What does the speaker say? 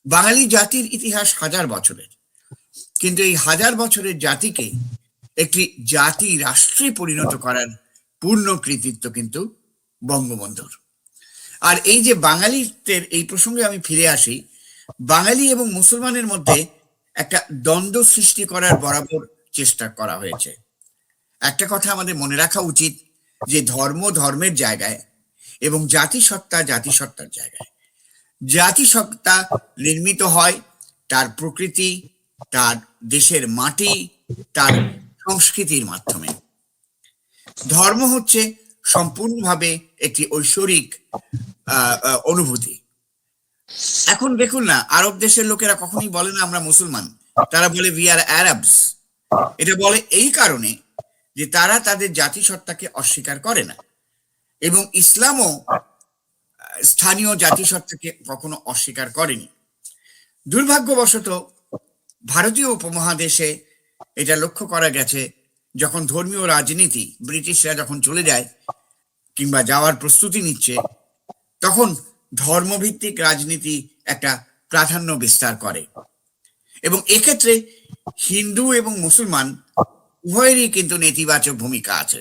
বাঙালি জাতির ইতিহাস হাজার বছরের, কিন্তু এই হাজার বছরের জাতিকে একটি জাতি রাষ্ট্রে পরিণত করার পূর্ণ কৃতিত্ব কিন্তু বঙ্গবন্ধুর। আর এই যে বাঙালিত্বের এই প্রসঙ্গে আমি ফিরে আসি, বাঙালি এবং মুসলমানের মধ্যে একটা দ্বন্দ্ব সৃষ্টি করার বরাবর চেষ্টা করা হয়েছে। একটা কথা আমাদের মনে রাখা উচিত, যে ধর্ম ধর্মের জায়গায় এবং জাতিসত্তা জাতিসত্তার জায়গায়। জাতিসত্তা নির্মিত হয় তার প্রকৃতি, তার দেশের মাটি, তার সংস্কৃতির মাধ্যমে। ধর্ম হচ্ছে সম্পূর্ণভাবে একটি ঐশ্বরিক অনুভূতি। এখন দেখুন না, আরব দেশের লোকেরা কখনোই বলে না আমরা মুসলমান, তারা বলে উই আর আরবস। এটা বলে এই কারণে যে তারা তাদের জাতিসত্তাকে অস্বীকার করে না, এবং ইসলামও স্থানীয় জাতিসত্তাকে কখনো অস্বীকার করেনি। দুর্ভাগ্যবশত ভারতীয় উপমহাদেশে এটা লক্ষ্য করা গেছে, যখন ধর্মীয় রাজনীতি ব্রিটিশরা যখন চলে যায় কিংবা যাওয়ার প্রস্তুতি নিচ্ছে, তখন ধর্মভিত্তিক রাজনীতি একটা প্রাধান্য বিস্তার করে, এবং এক্ষেত্রে হিন্দু এবং মুসলমান উভয়েরই কিন্তু নেতিবাচক ভূমিকা আছে।